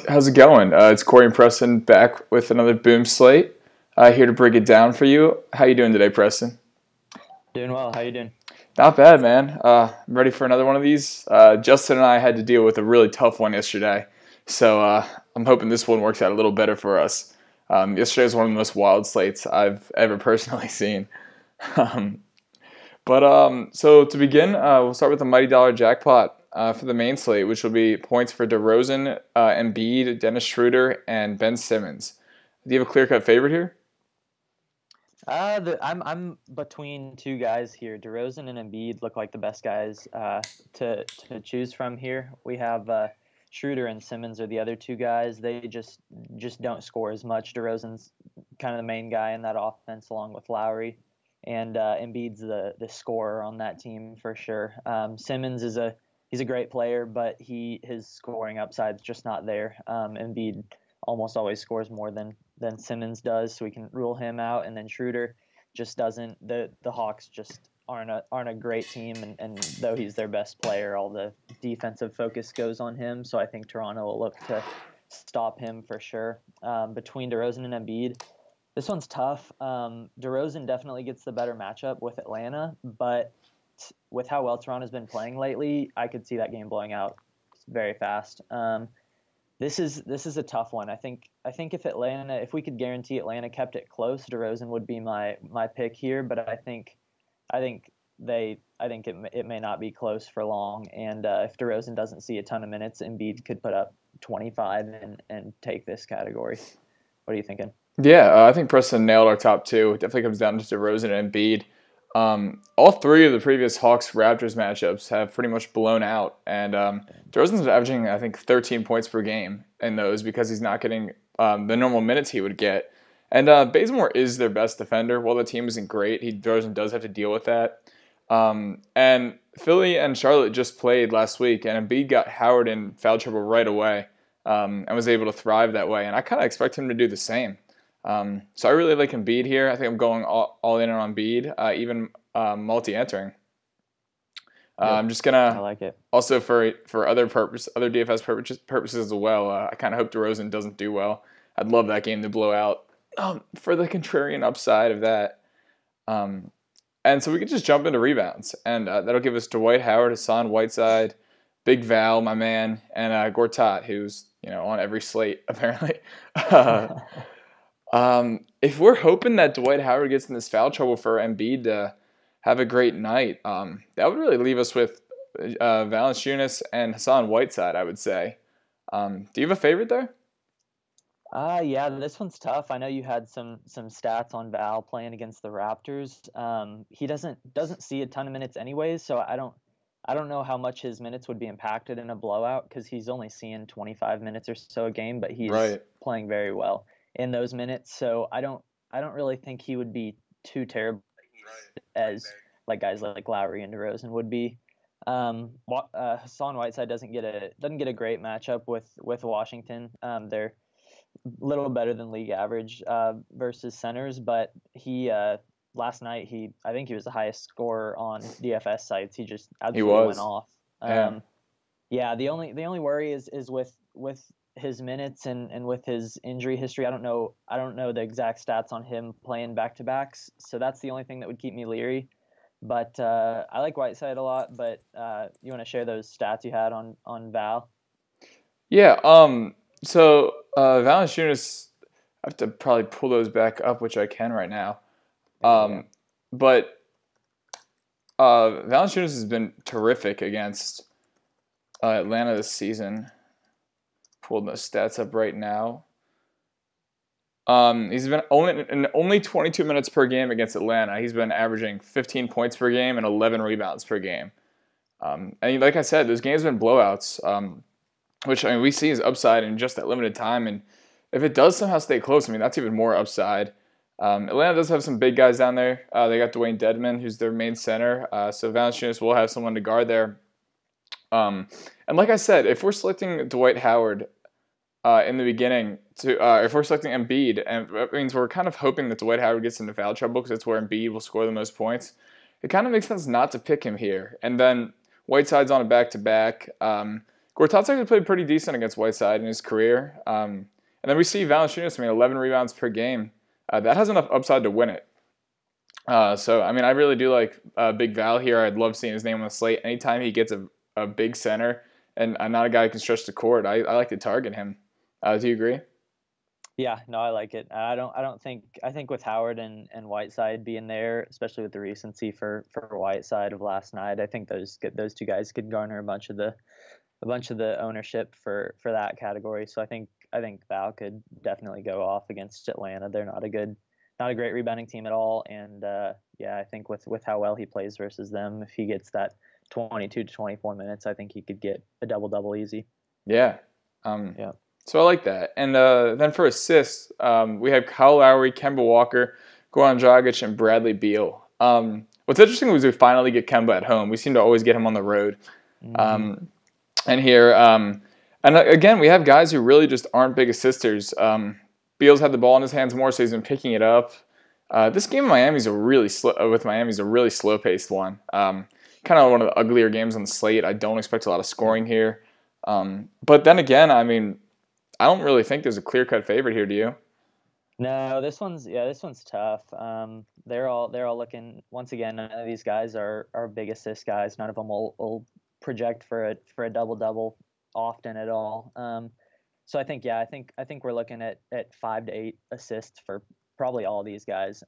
How's it going? It's Corey and Preston back with another Boom Slate. Here to break it down for you. How you doing today, Preston? Doing well. How you doing? Not bad, man. I'm ready for another one of these. Justin and I had to deal with a really tough one yesterday, so I'm hoping this one works out a little better for us. Yesterday was one of the most wild slates I've ever personally seen. Um, so to begin, we'll start with the Mighty Dollar Jackpot for the main slate, which will be points for DeRozan, Embiid, Dennis Schroeder, and Ben Simmons. Do you have a clear-cut favorite here? I'm between two guys here. DeRozan and Embiid look like the best guys to choose from here. We have Schroeder and Simmons are the other two guys. They just don't score as much. DeRozan's kind of the main guy in that offense, along with Lowry, and Embiid's the scorer on that team for sure. Simmons he's a great player, but his scoring upside's just not there. Embiid almost always scores more than Simmons does, so we can rule him out. And then Schroeder just doesn't. The Hawks just aren't a great team, and though he's their best player, all the defensive focus goes on him. So I think Toronto will look to stop him for sure. Between DeRozan and Embiid, this one's tough. DeRozan definitely gets the better matchup with Atlanta, but with how well Toronto's been playing lately, I could see that game blowing out very fast. This is a tough one. I think if we could guarantee Atlanta kept it close, DeRozan would be my pick here. But I think it may not be close for long. And if DeRozan doesn't see a ton of minutes, Embiid could put up 25 and take this category. What are you thinking? Yeah, I think Preston nailed our top two. It definitely comes down to DeRozan and Embiid. All three of the previous Hawks-Raptors matchups have pretty much blown out, and DeRozan's averaging, I think, 13 points per game in those because he's not getting the normal minutes he would get. And Bazemore is their best defender. While the team isn't great, DeRozan does have to deal with that. And Philly and Charlotte just played last week, and Embiid got Howard in foul trouble right away and was able to thrive that way. And I kind of expect him to do the same. So I really like Embiid here. I think I'm going all in on Embiid, even multi-entering. Yep. I'm just gonna. I like it. Also for other DFS purposes as well. I kind of hope DeRozan doesn't do well. I'd love that game to blow out for the contrarian upside of that. And so we could just jump into rebounds, and that'll give us Dwight Howard, Hassan Whiteside, Big Val, my man, and Gortat, who's on every slate apparently. If we're hoping that Dwight Howard gets in this foul trouble for Embiid to have a great night, that would really leave us with Valanciunas and Hassan Whiteside, I would say. Do you have a favorite there? Yeah, this one's tough. I know you had some stats on Val playing against the Raptors. He doesn't see a ton of minutes anyways, so I don't know how much his minutes would be impacted in a blowout because he's only seeing 25 minutes or so a game, but he's playing very well in those minutes. So I don't really think he would be too terrible as like guys like Lowry and DeRozan would be. Hassan Whiteside doesn't get a great matchup with Washington. They're a little better than league average versus centers, but he last night I think he was the highest scorer on DFS sites. He just absolutely went off. Yeah, the only worry is with his minutes and with his injury history. I don't know the exact stats on him playing back-to-backs, so that's the only thing that would keep me leery. But I like Whiteside a lot, but you want to share those stats you had on Val? Yeah, so Valanciunas, I have to probably pull those back up, which I can right now. But Valanciunas has been terrific against Atlanta this season. Pulling those stats up right now. He's been only 22 minutes per game against Atlanta. He's been averaging 15 points per game and 11 rebounds per game. And like I said, those games have been blowouts, which we see as upside in just that limited time. And if it does somehow stay close, that's even more upside. Atlanta does have some big guys down there. They got Dwayne Dedmon, who's their main center. So Valanciunas will have someone to guard there. And like I said, if we're selecting Dwight Howard in the beginning, if we're selecting Embiid, and that means we're kind of hoping that Dwight Howard gets into foul trouble because that's where Embiid will score the most points. It kind of makes sense not to pick him here. And then Whiteside's on a back-to-back. Gortat's actually played pretty decent against Whiteside in his career. And then we see Valanciunas, 11 rebounds per game. That has enough upside to win it. So, I really do like Big Val here. I'd love seeing his name on the slate. Anytime he gets a big center and not a guy who can stretch the court, I like to target him. Do you agree? Yeah, no, I like it. I think with Howard and Whiteside being there, especially with the recency for Whiteside of last night, I think those two guys could garner a bunch of the ownership for that category. So I think Val could definitely go off against Atlanta. They're not a great rebounding team at all, and I think with how well he plays versus them, if he gets that 22 to 24 minutes, I think he could get a double easy. Yeah. Yeah. So I like that. And then for assists, we have Kyle Lowry, Kemba Walker, Goran Dragic, and Bradley Beal. What's interesting was we finally get Kemba at home. We seem to always get him on the road. Mm-hmm. And here, and again, we have guys who really just aren't big assisters. Beal's had the ball in his hands more, so he's been picking it up. This game with Miami's a really slow-paced one. Kind of one of the uglier games on the slate. I don't expect a lot of scoring here. But then again, I don't really think there's a clear-cut favorite here, do you? No, this one's tough. They're all looking, once again, none of these guys are big assist guys. None of them will project for a double often at all. So I think we're looking at 5 to 8 assists for probably all these guys,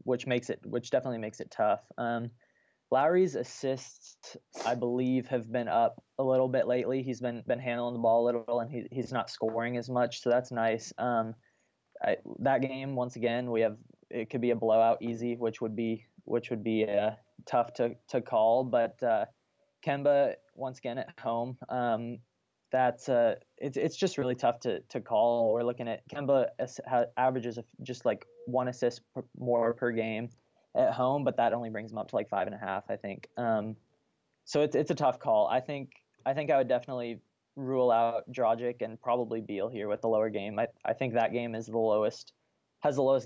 which definitely makes it tough. Lowry's assists, I believe, have been up a little bit lately. He's been handling the ball a little, and he's not scoring as much, so that's nice. That game, once again, it could be a blowout easy, which would be tough to call. But Kemba, once again at home, it's just really tough to call. We're looking at Kemba averages of just like 1 assist more per game at home, but that only brings him up to like 5.5, I think. So it's a tough call. I think I would definitely rule out Dragic and probably Beal here with the lower game. I think that game has the lowest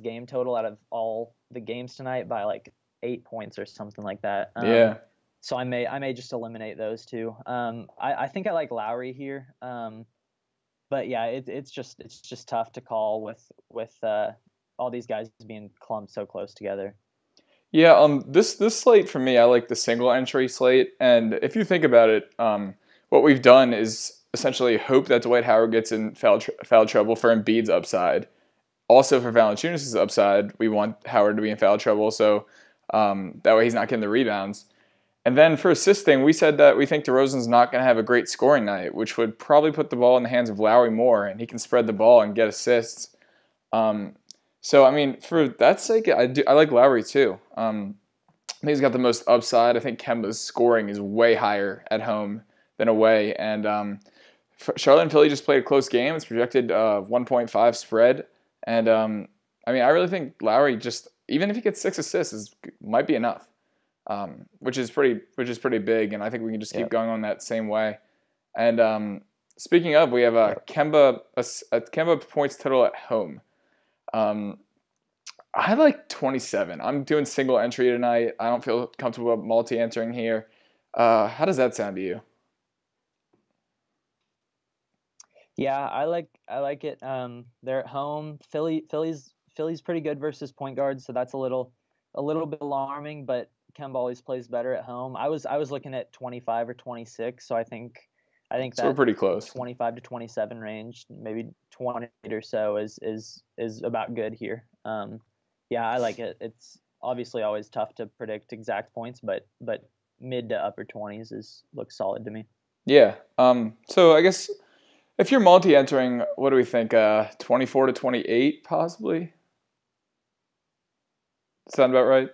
game total out of all the games tonight by like 8 points or something like that. Yeah. So I may just eliminate those two. I think I like Lowry here. But yeah, it's just tough to call with all these guys being clumped so close together. Yeah, this slate for me, I like the single entry slate, and if you think about it, what we've done is essentially hope that Dwight Howard gets in foul trouble for Embiid's upside. Also for Valanciunas' upside, we want Howard to be in foul trouble, so that way he's not getting the rebounds. And then for assisting, we said that we think DeRozan's not going to have a great scoring night, which would probably put the ball in the hands of Lowry more, and he can spread the ball and get assists. So, for that sake, I like Lowry too. I think he's got the most upside. I think Kemba's scoring is way higher at home than away. And Charlotte and Philly just played a close game. It's projected 1.5 spread. And, I really think Lowry just, even if he gets 6 assists, might be enough, which is pretty big. And I think we can just keep going on that same way. And speaking of, we have Kemba points total at home. I like 27. I'm doing single entry tonight. I don't feel comfortable multi-entering here. How does that sound to you? Yeah, I like it. They're at home. Philly's pretty good versus point guards, so that's a little bit alarming. But Kemba always plays better at home. I was looking at 25 or 26, so I think so we're pretty close. 25 to 27 range, maybe 20 or so is about good here. Yeah, I like it. It's obviously always tough to predict exact points, but mid to upper 20s looks solid to me. Yeah. So I guess if you're multi-entering, what do we think? 24 to 28, possibly. Sound about right?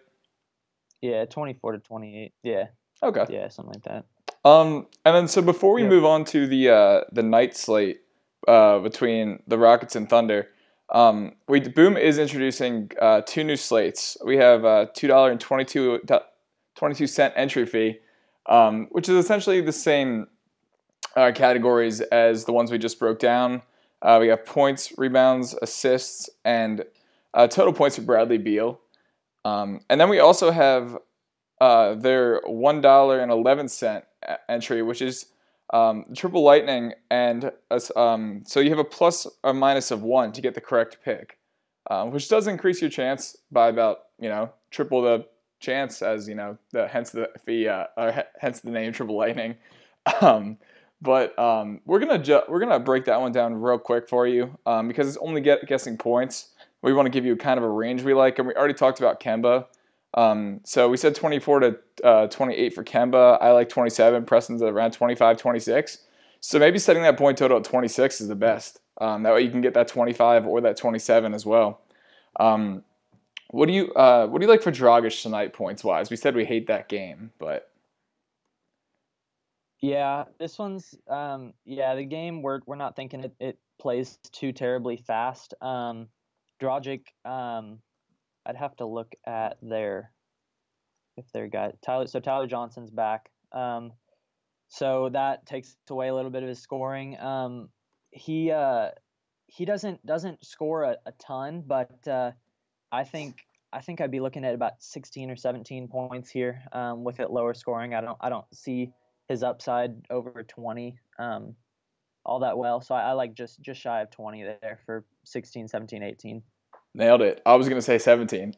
Yeah, 24 to 28. Yeah. Okay. Yeah, something like that. And then so before we move on to the night slate between the Rockets and Thunder, Boom is introducing 2 new slates. We have $2.22 entry fee, which is essentially the same categories as the ones we just broke down. We have points, rebounds, assists, and total points for Bradley Beal. And then we also have their $1.11 entry, which is Triple Lightning, and so you have a plus or minus of 1 to get the correct pick, which does increase your chance by about triple the chance, as hence the name Triple Lightning. Um, but we're gonna break that one down real quick for you, because it's only guessing points. We want to give you kind of a range we like, and we already talked about Kemba. So we said 24 to 28 for Kemba. I like 27. Preston's around 25, 26. So maybe setting that point total at 26 is the best. That way you can get that 25 or that 27 as well. What do you like for Dragic tonight, points wise? We said we hate that game, but Yeah, this one's the game we're not thinking it plays too terribly fast. Dragic, I'd have to look at their guy Tyler. So Tyler Johnson's back. So that takes away a little bit of his scoring. He doesn't score a ton, but I think I'd be looking at about 16 or 17 points here, with it lower scoring. I don't see his upside over 20 all that well. So I like just shy of 20 there for 16, 17, 18. nailed it. I was gonna say 17.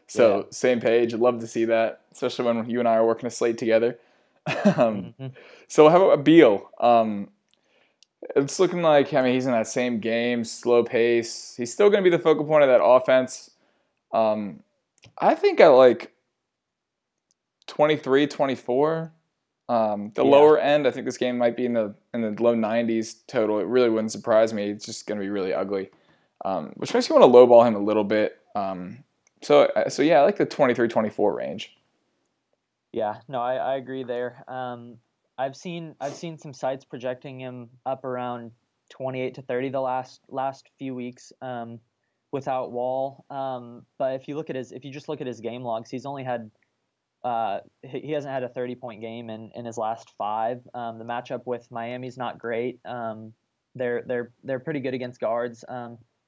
So Yeah. same page. I'd love to see that, especially when you and I are working a slate together. Mm-hmm. So how about Beal? It's looking like, he's in that same game, slow pace. He's still going to be the focal point of that offense. I think I like 23, 24. The Yeah. lower end, I think this game might be in the low 90s total. It really wouldn't surprise me. It's just going to be really ugly, which makes me want to lowball him a little bit. So yeah, I like the 23, 24 range. Yeah, no, I agree there. I've seen some sites projecting him up around 28 to 30 the last few weeks, without Wall. But if you just look at his game logs, he's only had he hasn't had a 30-point game in his last 5. The matchup with Miami's not great. They're pretty good against guards.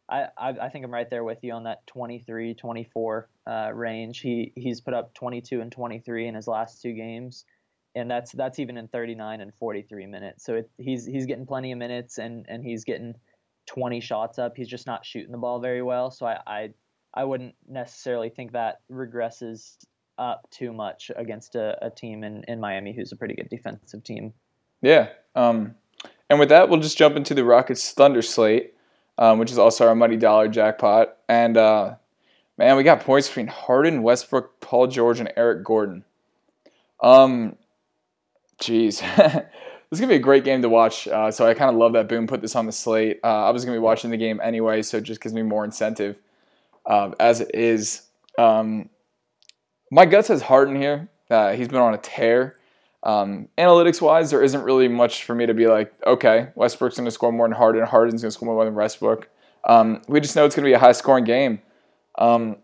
I think I'm right there with you on that 23, 24 range. He's put up 22 and 23 in his last 2 games, and that's even in 39 and 43 minutes. So he's getting plenty of minutes, and he's getting 20 shots up. He's just not shooting the ball very well. So I wouldn't necessarily think that regresses up too much against a team in Miami who's a pretty good defensive team. Yeah. And with that, we'll just jump into the Rockets Thunder slate, which is also our money dollar jackpot. And man, we got points between Harden, Westbrook, Paul George, and Eric Gordon. Jeez. This is going to be a great game to watch, so I kind of love that Boom put this on the slate. I was going to be watching the game anyway, so it just gives me more incentive as it is. My gut says Harden here. He's been on a tear. Analytics-wise, there isn't really much for me to be like, okay, Westbrook's going to score more than Harden. Harden's going to score more than Westbrook. We just know it's going to be a high-scoring game. The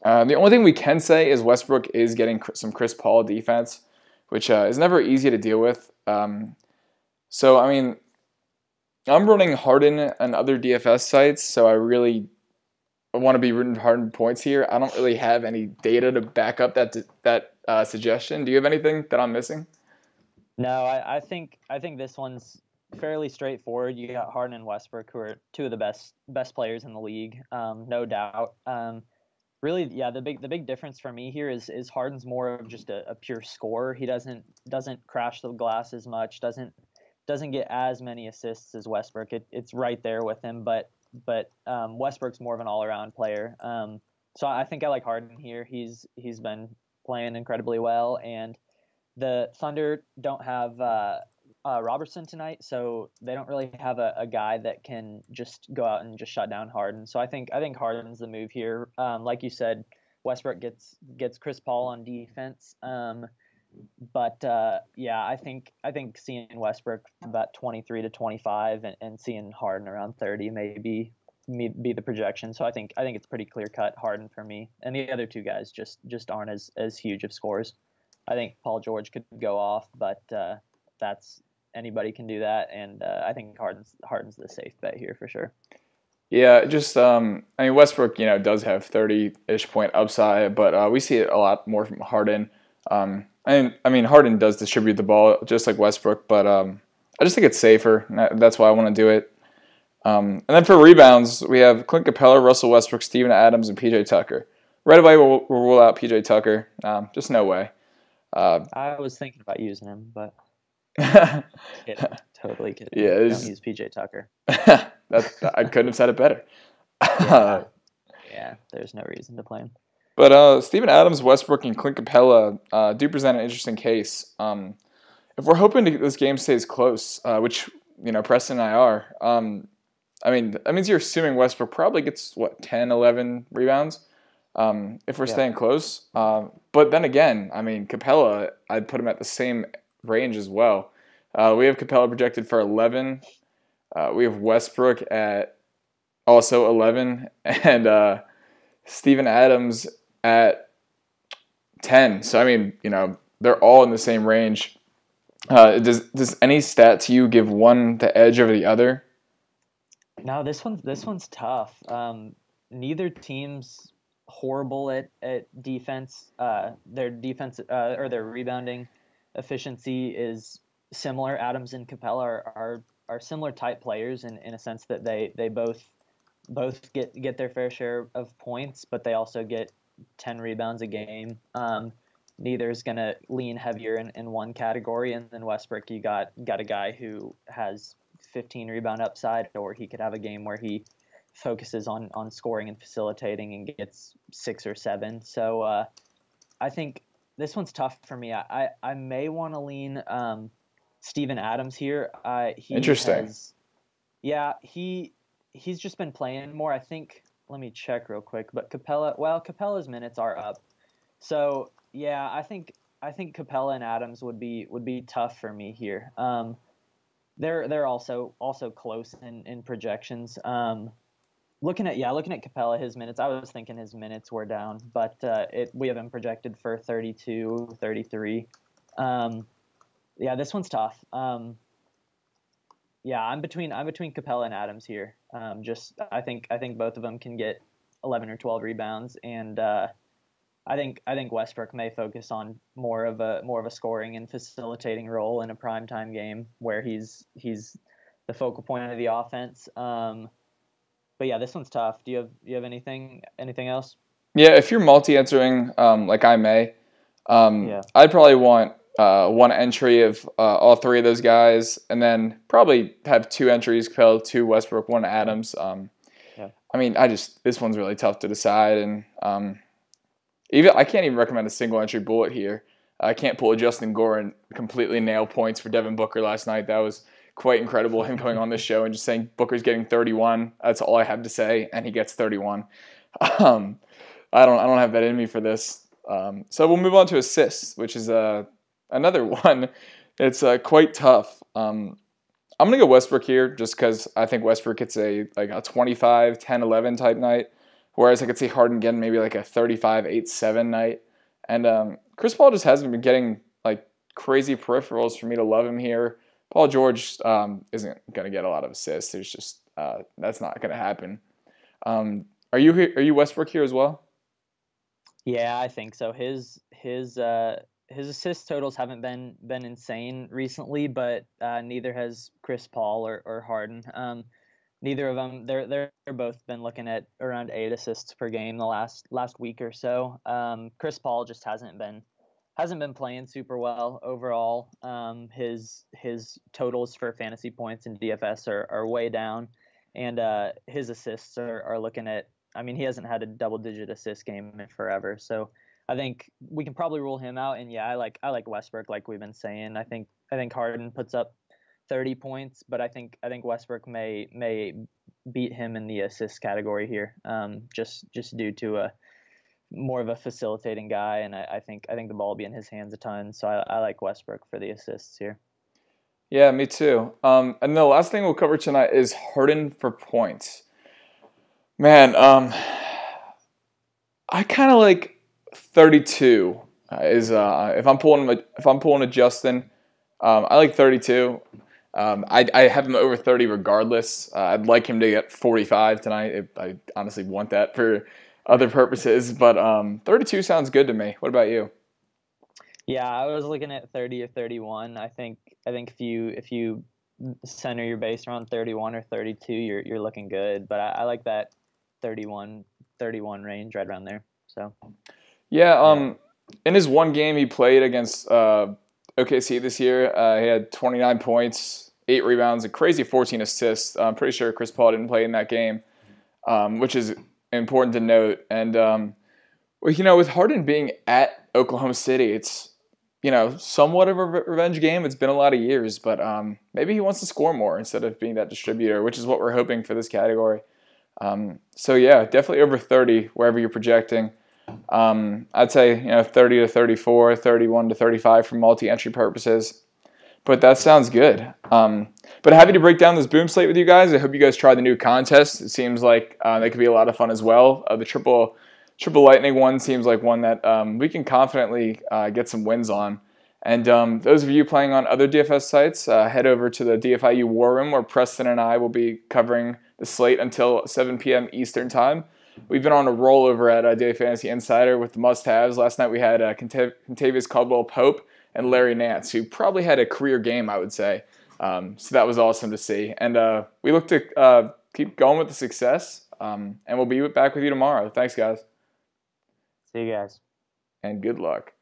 only thing we can say is Westbrook is getting some Chris Paul defense, which is never easy to deal with. So, I'm running Harden and other DFS sites, so I want to be rooting for Harden points here. I don't really have any data to back up that suggestion. Do you have anything that I'm missing? No, I think this one's fairly straightforward. You got Harden and Westbrook, who are 2 of the best players in the league, no doubt. Really, yeah, the big difference for me here is Harden's more of just a pure scorer. He doesn't crash the glass as much, doesn't get as many assists as Westbrook. It's right there with him, but Westbrook's more of an all-around player. So I think I like Harden here. He's been playing incredibly well, and the Thunder don't have Robertson tonight, so they don't really have a guy that can just go out and just shut down Harden. So I think Harden's the move here. Like you said, Westbrook gets Chris Paul on defense. But I think seeing Westbrook about 23 to 25 and seeing Harden around 30 may be the projection. So I think it's pretty clear cut Harden for me, and the other 2 guys just aren't as huge of scores. I think Paul George could go off, but that's anybody can do that, and I think Harden's the safe bet here for sure. Yeah, just Westbrook, does have 30-ish point upside, but we see it a lot more from Harden. I mean, Harden does distribute the ball just like Westbrook, but I just think it's safer. And that's why I want to do it. And then for rebounds, we have Clint Capella, Russell Westbrook, Steven Adams, and PJ Tucker. Right away, we'll rule out PJ Tucker. Just no way. I was thinking about using him, but Yeah, kidding. Totally kidding. it's, Don't use PJ Tucker. I couldn't have said it better. Yeah, yeah. There's no reason to play him. But Steven Adams, Westbrook, and Clint Capella do present an interesting case. If we're hoping this game stays close, which Preston and I are, I mean, that means you're assuming Westbrook probably gets, 10, 11 rebounds if we're staying close. But then again, I mean, Capella, I'd put him at the same range as well. We have Capella projected for 11. We have Westbrook at also 11. And Steven Adams at 10. So, I mean, they're all in the same range. Does any stat to you give one the edge over the other? No, this one's tough. Neither team's horrible at defense. Their defense or their rebounding efficiency is similar. Adams and Capella are similar type players in a sense that they both get their fair share of points, but they also get 10 rebounds a game. Neither is going to lean heavier in one category. And then Westbrook, you got a guy who has 15 rebound upside, or he could have a game where he focuses on scoring and facilitating and gets 6 or 7. So I think this one's tough for me. I may want to lean Steven Adams here. Interesting. He's just been playing more. I think, let me check real quick, but Capella's minutes are up. So yeah, I think Capella and Adams would be tough for me here. They're also close in projections. Looking at Capella, his minutes, I was thinking his minutes were down, but we have him projected for 32, 33. Yeah, this one's tough. Yeah, I'm between Capella and Adams here. I think both of them can get 11 or 12 rebounds, and I think Westbrook may focus on more of a scoring and facilitating role in a primetime game where he's the focal point of the offense. But yeah, this one's tough. Do you have anything else? Yeah, if you're multi-entering, like I may, Yeah. I'd probably want one entry of all three of those guys, and then probably have two entries, Capella, two Westbrook, one Adams. Yeah. I mean, this one's really tough to decide, and I can't even recommend a single entry bullet here. I can't pull a Justin Gore and completely nail points for Devin Booker last night. That was quite incredible, him coming on this show and just saying Booker's getting 31. That's all I have to say, and he gets 31. I don't have that in me for this. So we'll move on to assists, which is another one. It's quite tough. I'm going to go Westbrook here just because I think Westbrook gets a 25, 10, 11 type night, whereas I could see Harden getting maybe like a 35, 8, 7 night. And Chris Paul just hasn't been getting crazy peripherals for me to love him here. Paul George isn't going to get a lot of assists. There's just that's not going to happen. Are you Westbrook here as well? Yeah, I think so. His assist totals haven't been insane recently, but neither has Chris Paul or Harden. Neither of them. They're both been looking at around 8 assists per game the last week or so. Chris Paul just hasn't been playing super well overall. His totals for fantasy points and DFS are way down, and his assists are looking at. I mean, he hasn't had a double-digit assist game in forever, so I think we can probably rule him out. And yeah, I like Westbrook, like we've been saying. I think Harden puts up 30 points, but I think Westbrook may beat him in the assist category here, just due to more of a facilitating guy, and I think the ball will be in his hands a ton. So I like Westbrook for the assists here. Yeah, me too. And the last thing we'll cover tonight is Harden for points. Man, I kind of like 32 is if I'm pulling a Justin, I like 32. I have him over 30 regardless. I'd like him to get 45 tonight. I honestly want that for other purposes, but 32 sounds good to me. What about you? Yeah, I was looking at 30 or 31. I think if you center your base around 31 or 32, you're looking good. But I like that 31 range right around there. So Yeah, yeah, in his one game he played against OKC this year, he had 29 points, 8 rebounds, a crazy 14 assists. I'm pretty sure Chris Paul didn't play in that game, which is important to note. And well, with Harden being at Oklahoma City, it's somewhat of a revenge game. It's been a lot of years, but maybe he wants to score more instead of being that distributor, which is what we're hoping for this category. So yeah, definitely over 30 wherever you're projecting. I'd say 30 to 34, 31 to 35 for multi-entry purposes. But that sounds good. But happy to break down this boom slate with you guys. I hope you guys try the new contest. It seems like they could be a lot of fun as well. The triple lightning one seems like one that we can confidently get some wins on. And those of you playing on other DFS sites, head over to the DFIU War Room where Preston and I will be covering the slate until 7 p.m. Eastern Time. We've been on a roll over at Daily Fantasy Insider with the must-haves. Last night we had Contavious Caldwell-Pope and Larry Nance, who probably had a career game, I would say. So that was awesome to see. And we look to keep going with the success, and we'll be back with you tomorrow. Thanks, guys. see you guys. And good luck.